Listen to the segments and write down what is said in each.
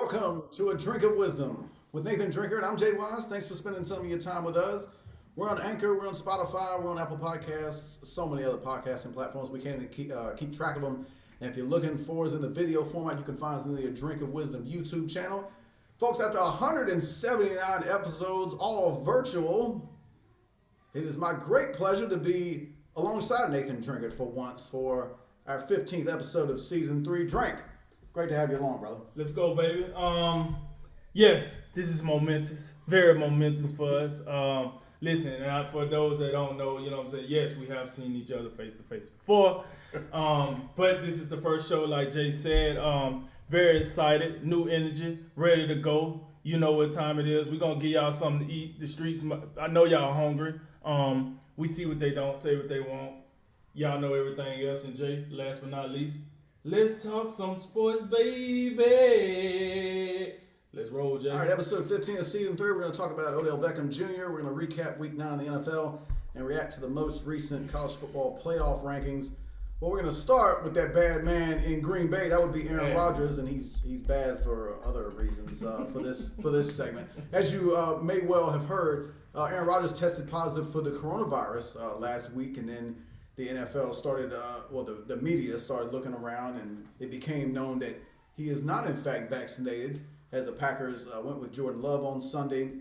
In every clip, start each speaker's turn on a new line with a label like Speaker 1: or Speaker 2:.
Speaker 1: Welcome to A Drink of Wisdom with Nathan Drinker, and I'm Jay Wise. Thanks for spending some of your time with us. We're on Anchor, we're on Spotify, we're on Apple Podcasts, so many other podcasting platforms. We can't keep track of them. And if you're looking for us in the video format, you can find us in the A Drink of Wisdom YouTube channel. Folks, after 179 episodes, all virtual, it is my great pleasure to be alongside Nathan Drinker for once for our 15th episode of Season 3 Drink. Great to have you along, brother.
Speaker 2: Let's go, baby. Yes, this is momentous, very momentous for us. Listen, for those that don't know, you know what I'm saying, yes, we have seen each other face to face before, but this is the first show, like Jay said. Very excited, new energy, ready to go. You know what time it is. We're going to give y'all something to eat. The streets, I know y'all hungry. We see what they don't, say what they want. Y'all know everything else. And Jay, last but not least, let's talk some sports, baby. Let's roll, Jay.
Speaker 1: All right, episode 15 of Season 3. We're going to talk about Odell Beckham Jr. We're going to recap Week 9 in the NFL and react to the most recent college football playoff rankings. Well, we're going to start with that bad man in Green Bay. That would be Aaron Rodgers, and he's bad for other reasons for this segment. As you may well have heard, Aaron Rodgers tested positive for the coronavirus last week, and then the NFL started, the media started looking around, and it became known that he is not, in fact, vaccinated, as the Packers went with Jordan Love on Sunday,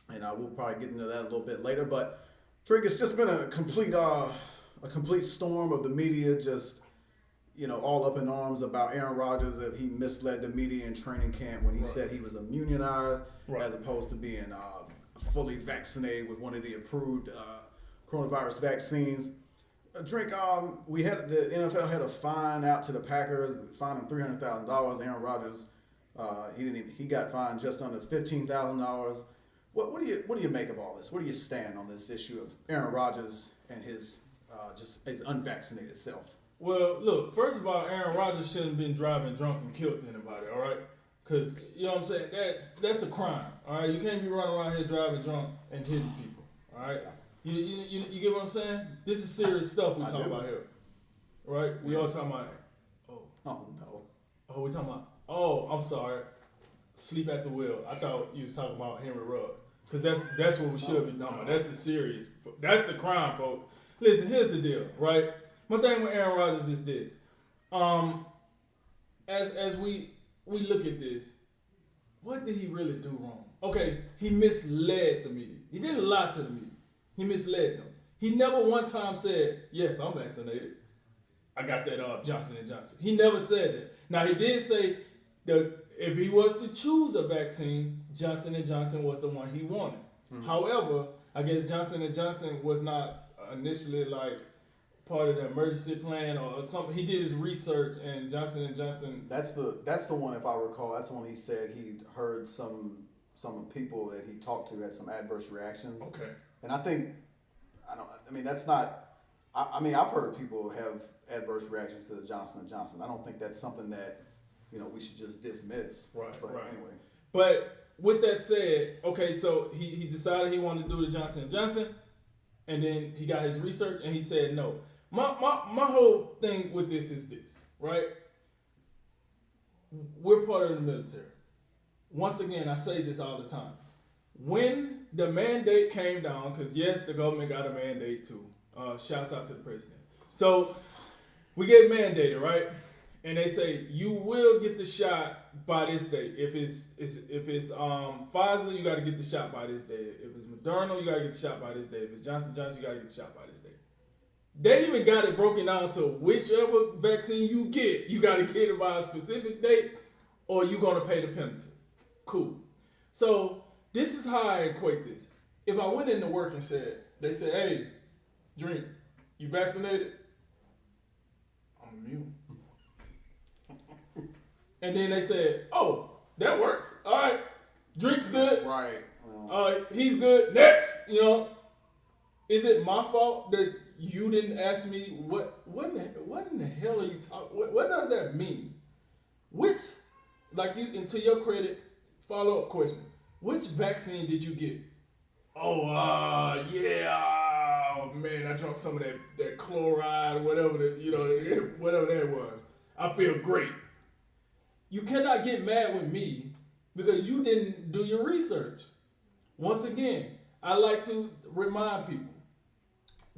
Speaker 1: and we'll probably get into that a little bit later. But, Drake, it's just been a complete storm of the media just, all up in arms about Aaron Rodgers, that he misled the media in training camp when he said he was immunized as opposed to being fully vaccinated with one of the approved coronavirus vaccines. Drink, the NFL had a fine out to the Packers, fined them $300,000. Aaron Rodgers, he got fined just under $15,000. What do you make of all this? Where do you stand on this issue of Aaron Rodgers and his his unvaccinated self?
Speaker 2: Well, look, first of all, Aaron Rodgers shouldn't have been driving drunk and killed anybody, all right? Because, you know what I'm saying, that's a crime, all right? You can't be running around here driving drunk and hitting people, all right? You get what I'm saying? This is serious stuff we're talking about here, right? We all talking about,
Speaker 1: no.
Speaker 2: We talking about, I'm sorry, sleep at the wheel. I thought you was talking about Henry Ruggs. Because that's what we should be talking about. That's that's the crime, folks. Listen, here's the deal, right? My thing with Aaron Rodgers is this. As we look at this, what did he really do wrong? Okay, he misled the media. He didn't lie to the media. He misled them. He never one time said, yes, I'm vaccinated. I got that Johnson & Johnson. He never said that. Now, he did say that if he was to choose a vaccine, Johnson & Johnson was the one he wanted. Mm-hmm. However, I guess Johnson & Johnson was not initially like part of the emergency plan or something. He did his research, and Johnson & Johnson.
Speaker 1: That's the one, if I recall. That's the one he said he heard some people that he talked to had some adverse reactions.
Speaker 2: Okay.
Speaker 1: And I've heard people have adverse reactions to the Johnson & Johnson. I don't think that's something that, we should just dismiss.
Speaker 2: Right.
Speaker 1: Anyway.
Speaker 2: But with that said, okay, so he decided he wanted to do the Johnson & Johnson, and then he got his research, and he said no. My whole thing with this is this, right? We're part of the military. Once again, I say this all the time. When the mandate came down, because yes, the government got a mandate too. Shouts out to the president. So we get mandated, right? And they say you will get the shot by this day. If it's Pfizer, you got to get the shot by this day. If it's Moderna, you got to get the shot by this day. If it's Johnson & Johnson, you got to get the shot by this day. They even got it broken down to whichever vaccine you get, you got to get it by a specific date, or you're gonna pay the penalty. Cool. So this is how I equate this. If I went into work and they said, hey, Drink, you vaccinated? I'm immune. And then they said, oh, that works. All right, Drink's good.
Speaker 1: Right.
Speaker 2: He's good. Next, is it my fault that you didn't ask me what in the hell are you talking? What does that mean? And to your credit, follow-up question. Which vaccine did you get? Oh, man, I drank some of that chloride, whatever whatever that was. I feel great. You cannot get mad with me because you didn't do your research. Once again, I like to remind people,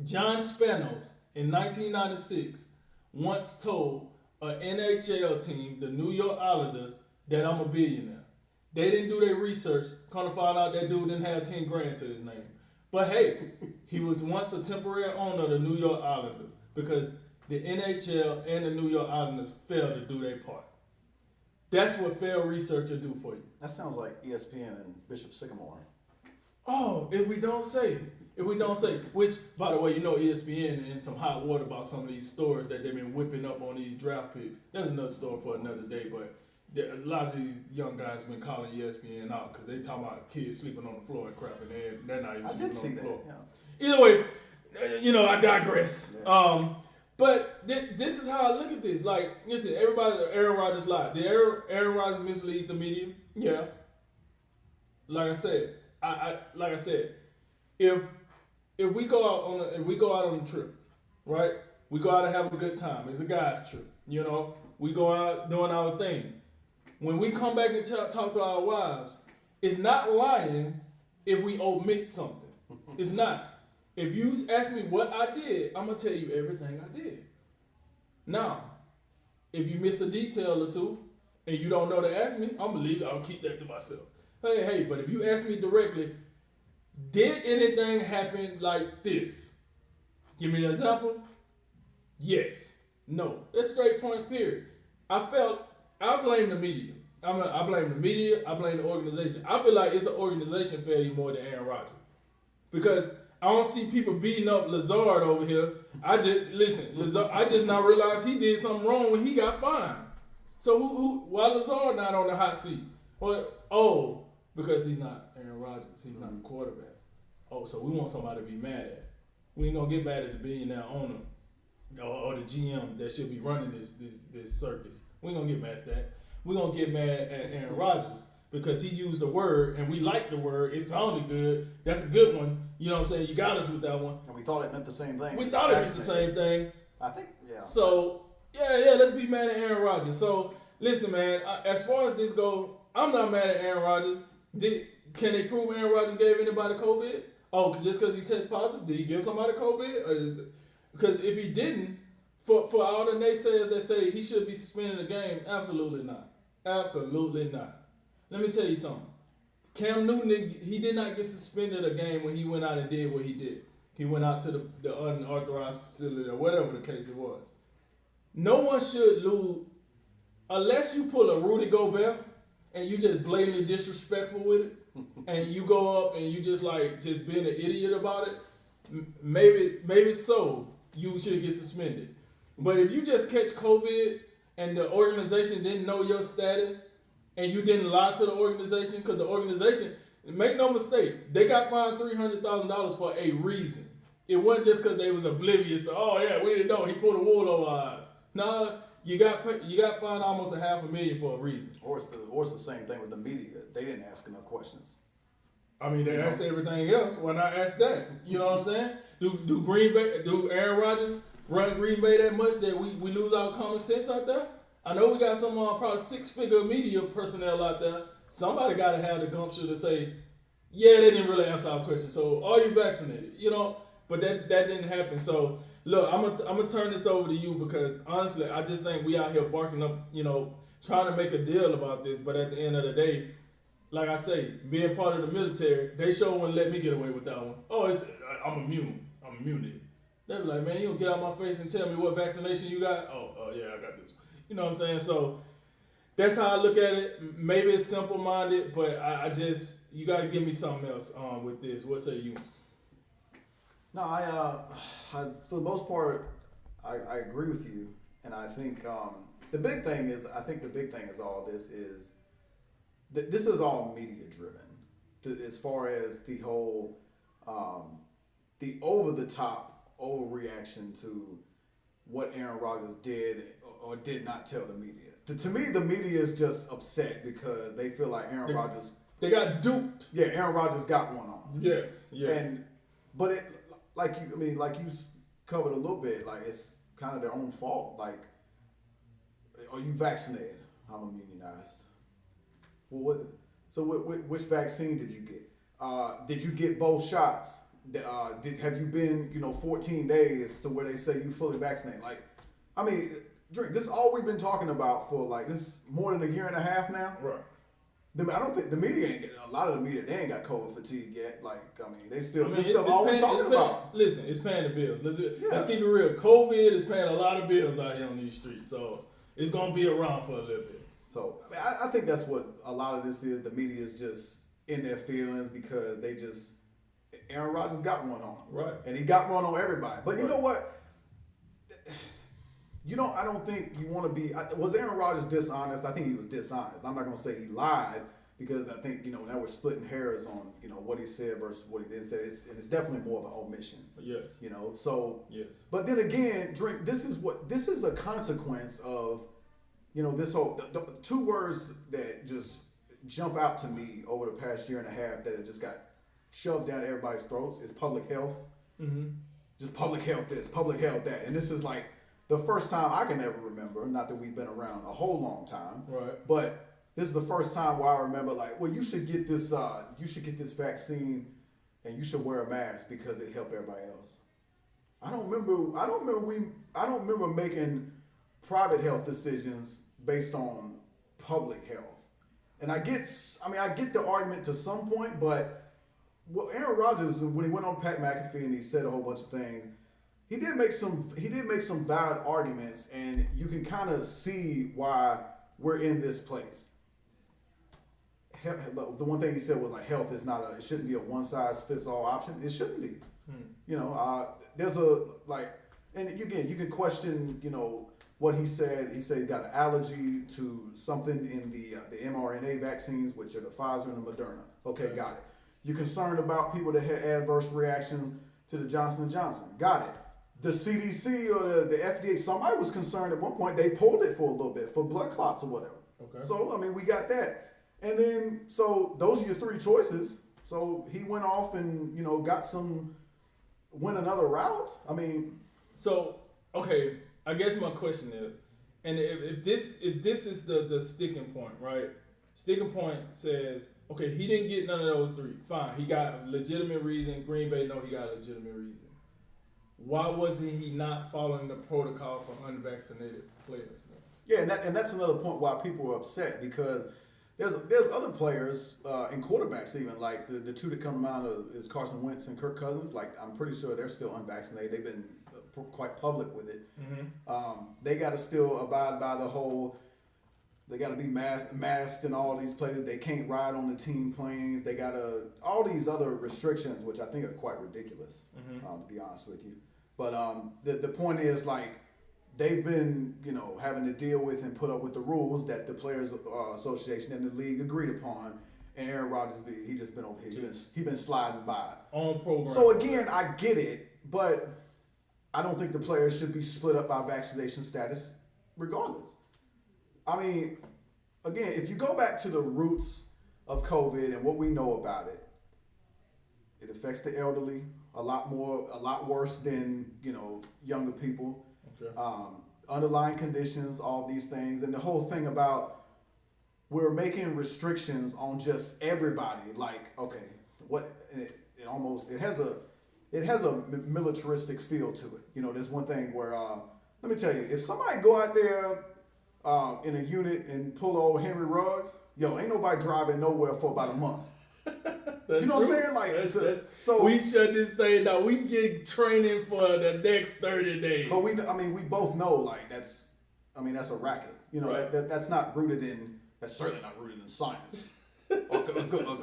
Speaker 2: John Spanos in 1996 once told an NHL team, the New York Islanders, that I'm a billionaire. They didn't do their research. Kind of found out that dude didn't have 10 grand to his name. But hey, he was once a temporary owner of the New York Islanders because the NHL and the New York Islanders failed to do their part. That's what failed research will do for you.
Speaker 1: That sounds like ESPN and Bishop Sycamore.
Speaker 2: Oh, if we don't say, which, by the way, you know ESPN in some hot water about some of these stories that they've been whipping up on these draft picks. That's another story for another day, but a lot of these young guys been calling ESPN out because they talking about kids sleeping on the floor and crap, and they're not even sleeping on the floor. Yeah. Either way, I digress. Yes. But this is how I look at this. Like, listen, everybody, Aaron Rodgers lied. Did Aaron Rodgers mislead the media? Yeah. Like I said, if we go out on a trip, right? We go out and have a good time. It's a guy's trip. We go out doing our thing. When we come back and talk to our wives, it's not lying if we omit something. It's not. If you ask me what I did, I'm going to tell you everything I did. Now, if you missed a detail or two and you don't know to ask me, I'm going to leave it. I'll keep that to myself. Hey, but if you ask me directly, did anything happen like this? Give me an example. Yes. No. That's straight point, period. I blame the media. I blame the media. I blame the organization. I feel like it's an organization failure more than Aaron Rodgers. Because I don't see people beating up Lazard over here. I just now realized he did something wrong when he got fined. So why Lazard not on the hot seat? Because he's not Aaron Rodgers. He's not the quarterback. Oh, so we want somebody to be mad at. We ain't gonna get mad at the billionaire owner or the GM that should be running this circus. We ain't gonna get mad at that. We're gonna get mad at Aaron Rodgers because he used the word and we liked the word. It sounded good. That's a good one. You know what I'm saying? You got us with that one.
Speaker 1: And we thought it meant the same thing.
Speaker 2: We thought it was the same thing.
Speaker 1: I think, yeah.
Speaker 2: So, yeah, let's be mad at Aaron Rodgers. So, listen, man, as far as this goes, I'm not mad at Aaron Rodgers. Can they prove Aaron Rodgers gave anybody COVID? Oh, just because he tested positive? Did he give somebody COVID? Because if he didn't, for all the naysayers that say he should be suspended the game, absolutely not. Absolutely not. Let me tell you something. Cam Newton, he did not get suspended a game when he went out and did what he did. He went out to the unauthorized facility or whatever the case it was. No one should lose, unless you pull a Rudy Gobert and you just blatantly disrespectful with it, and you go up and you just being an idiot about it, maybe so you should get suspended. But if you just catch COVID and the organization didn't know your status and you didn't lie to the organization, because the organization, make no mistake, they got fined $300,000 for a reason. It wasn't just because they was oblivious to, we didn't know, he pulled a wool over our eyes. Nah, you got fined almost $500,000 for a reason.
Speaker 1: Or it's the same thing with the media. They didn't ask enough questions.
Speaker 2: I mean, they asked everything else. Why not ask that? You know what I'm saying? Do Aaron Rodgers run Green Bay that much that we lose our common sense out there? I know we got some probably six-figure media personnel out there. Somebody got to have the gumption to say, yeah, they didn't really answer our question. So, are you vaccinated? But that didn't happen. So, look, I'm gonna turn this over to you because honestly, I just think we out here barking up, trying to make a deal about this. But at the end of the day, like I say, being part of the military, they sure wouldn't let me get away with that one. I'm immune. I'm immune to it. They be like, man, you don't get out my face and tell me what vaccination you got. Yeah, I got this. You know what I'm saying? So that's how I look at it. Maybe it's simple-minded, but I just, you got to give me something else with this. What say you?
Speaker 1: No, I for the most part, I agree with you, and I think the big thing is all this is this is all media driven, as far as the whole the over the top overreaction to what Aaron Rodgers did or did not tell the media. To me, the media is just upset because they feel like Aaron Rodgers.
Speaker 2: They got duped.
Speaker 1: Yeah, Aaron Rodgers got one on.
Speaker 2: Yes.
Speaker 1: But it, like you covered a little bit, like it's kind of their own fault. Like, are you vaccinated? I'm immunized. Well, So which vaccine did you get? Did you get both shots? Have you been 14 days to where they say you fully vaccinated? Like, I mean, Drake, this is all we've been talking about for like this more than a year and a half now.
Speaker 2: Right.
Speaker 1: I don't think the media ain't getting a lot of the media. They ain't got COVID fatigue yet. Like, I mean, they still.
Speaker 2: I mean,
Speaker 1: this stuff all we're talking about.
Speaker 2: Listen, it's paying the bills. Let's keep it real. COVID is paying a lot of bills out here on these streets, so it's gonna be around for a little bit.
Speaker 1: So I mean, I think that's what a lot of this is. The media is just in their feelings because they just Aaron Rodgers got one on him,
Speaker 2: right? And
Speaker 1: he got one on everybody. But you know what? I don't think you want to be. Was Aaron Rodgers dishonest? I think he was dishonest. I'm not going to say he lied because I think now we're splitting hairs on what he said versus what he didn't say. It's definitely more of an omission.
Speaker 2: Yes.
Speaker 1: So.
Speaker 2: Yes.
Speaker 1: But then again, Drink. This is a consequence of this whole the two words that just jump out to me over the past year and a half that have just got shoved down everybody's throats is public health.
Speaker 2: Mm-hmm.
Speaker 1: Just public health this, public health that, and this is like the first time I can ever remember. Not that we've been around a whole long time,
Speaker 2: right?
Speaker 1: But this is the first time where I remember like, well, you should get this vaccine, and you should wear a mask because it helped everybody else. I don't remember making private health decisions based on public health. And I get the argument to some point, but Aaron Rodgers, when he went on Pat McAfee and he said a whole bunch of things, he did make some valid arguments, and you can kind of see why we're in this place. The one thing he said was like health is it shouldn't be a one size fits all option. It shouldn't be. There's and again, you can question, what he said. He said he got an allergy to something in the mRNA vaccines, which are the Pfizer and the Moderna. Okay, got it. You're concerned about people that had adverse reactions to the Johnson & Johnson. Got it. The CDC or the FDA, somebody was concerned at one point. They pulled it for a little bit for blood clots or whatever.
Speaker 2: Okay.
Speaker 1: So, I mean, we got that. And then, so those are your three choices. So he went off and, went another route. I mean.
Speaker 2: So, okay, I guess my question is, and if this is the sticking point, right? Sticking point says, okay, he didn't get none of those three. Fine, he got a legitimate reason. Green Bay, no, he got a legitimate reason. Why wasn't he not following the protocol for unvaccinated players, man?
Speaker 1: Yeah, and that's another point why people are upset because there's other players and quarterbacks even like the two that come out is Carson Wentz and Kirk Cousins. Like I'm pretty sure they're still unvaccinated. They've been quite public with it.
Speaker 2: Mm-hmm.
Speaker 1: They got to still abide by the whole. They got to be masked in all these places. They can't ride on the team planes. They got to all these other restrictions, which I think are quite ridiculous, to be honest with you. But the point is like they've been having to deal with and put up with the rules that the Players Association and the league agreed upon. And Aaron Rodgers, he just been over here. He been sliding by
Speaker 2: on program.
Speaker 1: So again, I get it, but I don't think the players should be split up by vaccination status, regardless. I mean, again, if you go back to the roots of COVID and what we know about it, it affects the elderly a lot worse than younger people.
Speaker 2: Okay.
Speaker 1: Underlying conditions, all these things, and the whole thing about we're making restrictions on just everybody. Like, okay, it has a militaristic feel to it. There's one thing where let me tell you, if somebody go out there in a unit and pull old Henry Ruggs, ain't nobody driving nowhere for about a month. You know what I'm saying? Like, so
Speaker 2: we shut this thing down. We get training for the next 30 days.
Speaker 1: But we both know like that's a racket.
Speaker 2: Right.
Speaker 1: That's certainly not rooted in science or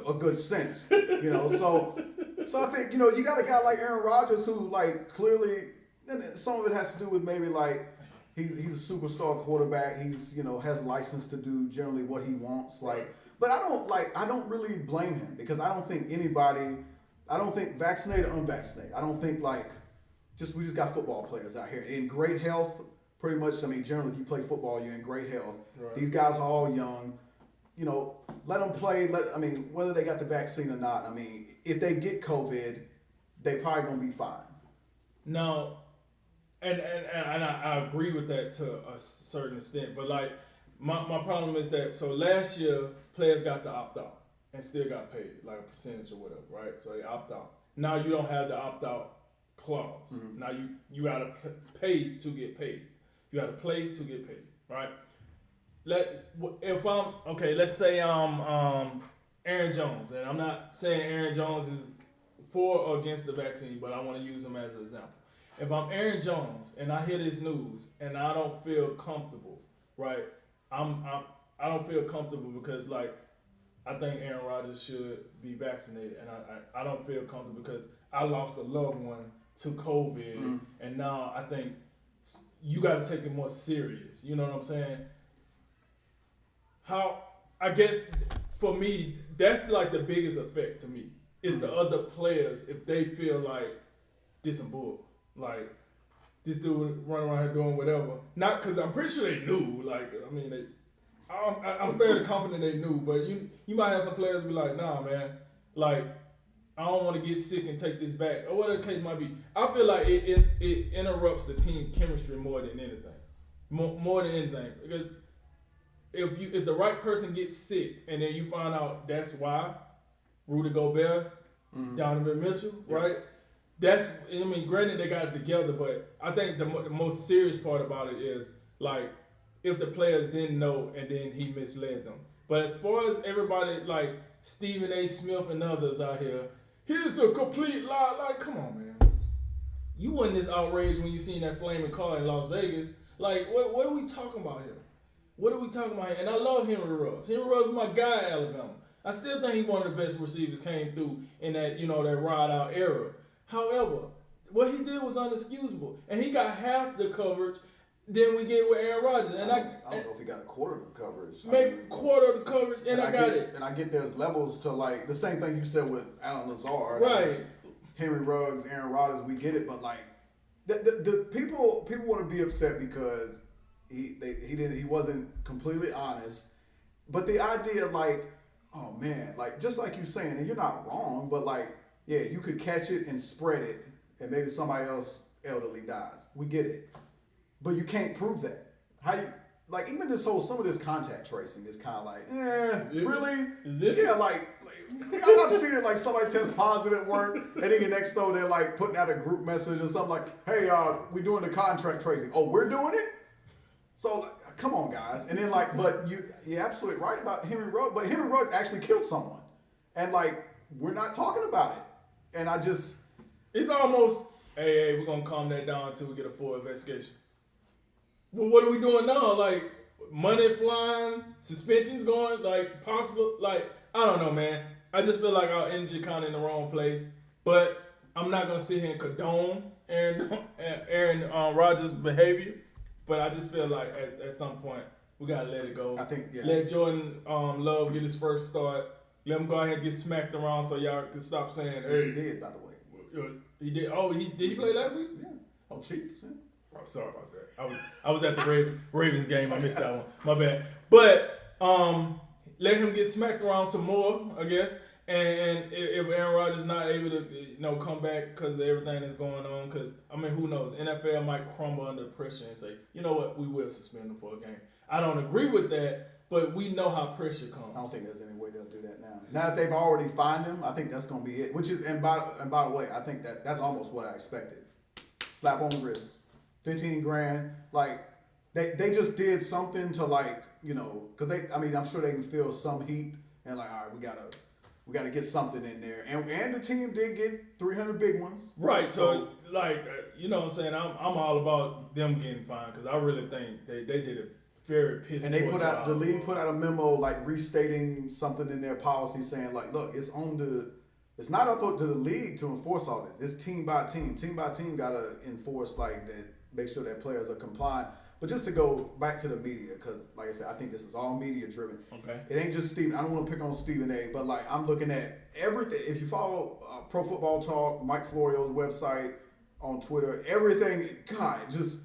Speaker 1: a good sense. So I think you got a guy like Aaron Rodgers who like clearly, and some of it has to do with maybe like he's a superstar quarterback. He's has license to do generally what he wants. Like. But I don't really blame him because I don't think vaccinated or unvaccinated. I don't think we just got football players out here in great health, pretty much. I mean, generally if you play football, you're in great health. Right. These guys are all young. Let them play. Whether they got the vaccine or not, if they get COVID, they probably gonna be fine.
Speaker 2: No, and I agree with that to a certain extent, but like my problem is that so last year players got to opt out. and still got paid, like a percentage or whatever, right? So they opt out. Now you don't have the opt out clause.
Speaker 1: Mm-hmm.
Speaker 2: Now you gotta pay to get paid. You gotta play to get paid, right? Let's say I'm Aaron Jones, and I'm not saying Aaron Jones is for or against the vaccine, but I want to use him as an example. If I'm Aaron Jones and I hear this news and I don't feel comfortable, right? I don't feel comfortable because like I think Aaron Rodgers should be vaccinated, and I don't feel comfortable because I lost a loved one to COVID, and now I think you got to take it more serious. You know what I'm saying? I guess for me, that's like the biggest effect to me. It's the other players if they feel like this some bull, like this dude running around here doing whatever. Not because I'm pretty sure they knew. Like I mean, I'm fairly confident they knew, but you might have some players be like, nah, man, like I don't want to get sick and take this back, or whatever the case might be. I feel like it interrupts the team chemistry more than anything, more than anything, because if the right person gets sick and then you find out that's why, Rudy Gobert, Donovan Mitchell, right? Granted they got it together, but I think the most serious part about it is like if the players didn't know and then he misled them. But as far as everybody like Stephen A. Smith and others out here, here's a complete lie. Like, come on, man. You wasn't this outraged when you seen that flaming car in Las Vegas. Like, what are we talking about here? What are we talking about here? And I love Henry Ruggs. Henry Ruggs is my guy in Alabama. I still think he's one of the best receivers came through in that, that ride out era. However, what he did was unexcusable. And he got half the coverage than we get with Aaron Rodgers. And I
Speaker 1: don't know if he got a quarter of the coverage.
Speaker 2: Maybe quarter of the coverage, and I got it.
Speaker 1: And I get there's levels to like the same thing you said with Alan Lazard.
Speaker 2: Right.
Speaker 1: Henry Ruggs, Aaron Rodgers, we get it, but like the people want to be upset because he wasn't completely honest. But the idea like, oh man, like just like you saying, and you're not wrong, but like, yeah, you could catch it and spread it, and maybe somebody else elderly dies. We get it. But you can't prove that. How you like even this whole some of this contact tracing is kind of like, really?
Speaker 2: Is it?
Speaker 1: Yeah, like I've seen it like somebody tests positive at work, and then the next though they're like putting out a group message or something like, hey, we're doing the contract tracing. Oh, we're doing it? So like, come on, guys. And then like, but you're absolutely right about Henry Ruggs, but Henry Ruggs actually killed someone, and like we're not talking about it. And
Speaker 2: it's almost, hey, we're gonna calm that down until we get a full investigation. Well, what are we doing now? Like, money flying, suspensions going, like, possible, like, I don't know, man. I just feel like our energy kind of in the wrong place. But I'm not going to sit here and condone Aaron Rodgers' behavior. But I just feel like at some point, we got to let it go.
Speaker 1: I think, yeah.
Speaker 2: Let Jordan Love get his first start. Let him go ahead and get smacked around so y'all can stop saying, hey.
Speaker 1: He did, by the way.
Speaker 2: He did. Oh, did he play last week?
Speaker 1: Yeah. Oh, Chiefs. Yeah.
Speaker 2: Oh, sorry about that. I was at the Ravens game. I missed that one. My bad. But let him get smacked around some more, I guess. And if Aaron Rodgers not able to come back because of everything that's going on, because I mean, who knows? NFL might crumble under pressure and say, you know what, we will suspend him for a game. I don't agree with that, but we know how pressure comes.
Speaker 1: I don't think there's any way they'll do that now. Now that they've already fined him, I think that's going to be it. Which is, and by the way, I think that's almost what I expected. Slap on the wrist. 15 grand, like they just did something to like, because I'm sure they can feel some heat and like, all right, we gotta get something in there, and the team did get 300 big ones,
Speaker 2: right? So like, you know what I'm saying, I'm all about them getting fined because I really think they did a very piss.
Speaker 1: And they the league put out a memo like restating something in their policy saying like, look, it's not up to the league to enforce all this. It's team by team gotta enforce like that. Make sure that players are compliant. But just to go back to the media, because like I said, I think this is all media driven.
Speaker 2: Okay.
Speaker 1: It ain't just Stephen. I don't want to pick on Stephen A. But like I'm looking at everything. If you follow Pro Football Talk, Mike Florio's website on Twitter, everything. God, just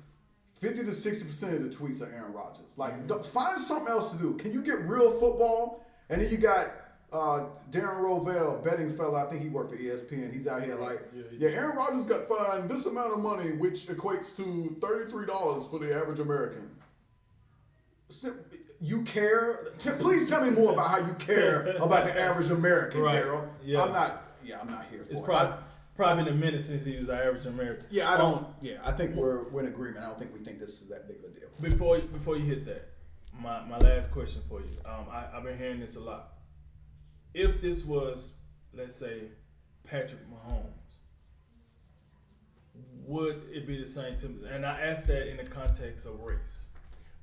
Speaker 1: 50 to 60% of the tweets are Aaron Rodgers. Like find something else to do. Can you get real football? And then you got Darren Rovell, betting fella, I think he worked for ESPN. He's out here like, Aaron Rodgers got fined this amount of money, which equates to $33 for the average American. you care. Please tell me more about how you care about the average American,
Speaker 2: Right.
Speaker 1: Daryl.
Speaker 2: Yeah.
Speaker 1: I'm not here for
Speaker 2: It's
Speaker 1: it.
Speaker 2: probably been a minute since he was an average American.
Speaker 1: Yeah, I don't. Yeah, I think we're in agreement. I don't think we think this is that big of a deal.
Speaker 2: Before you hit that, my last question for you. I've been hearing this a lot. If this was, let's say, Patrick Mahomes, would it be the same to me? And I ask that in the context of race,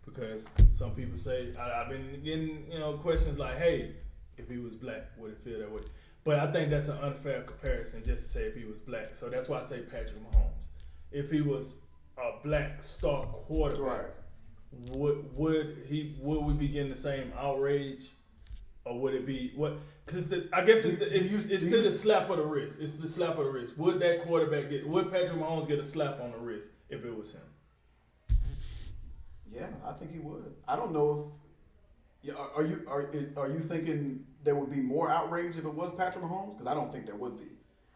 Speaker 2: because some people say I've been getting questions like, "Hey, if he was black, would it feel that way?" But I think that's an unfair comparison just to say if he was black. So that's why I say Patrick Mahomes. If he was a black star quarterback, would we be getting the same outrage, or would it be what? Because I guess it's the slap of the wrist. It's the slap of the wrist. Would that quarterback would Patrick Mahomes get a slap on the wrist if it was him?
Speaker 1: Yeah, I think he would. I don't know if. Yeah, are you thinking there would be more outrage if it was Patrick Mahomes? Because I don't think there would be.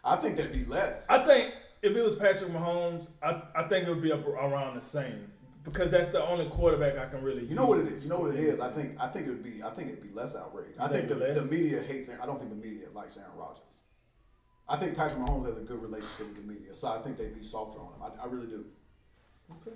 Speaker 1: I think there'd be less.
Speaker 2: I think if it was Patrick Mahomes, I think it would be around the same, because that's the only quarterback I can really.
Speaker 1: You know what it is. You know what it is. I think it'd be less outrage. I think the media hates. I don't think the media likes Aaron Rodgers. I think Patrick Mahomes has a good relationship with the media, so I think they'd be softer on him. I really do.
Speaker 2: Okay.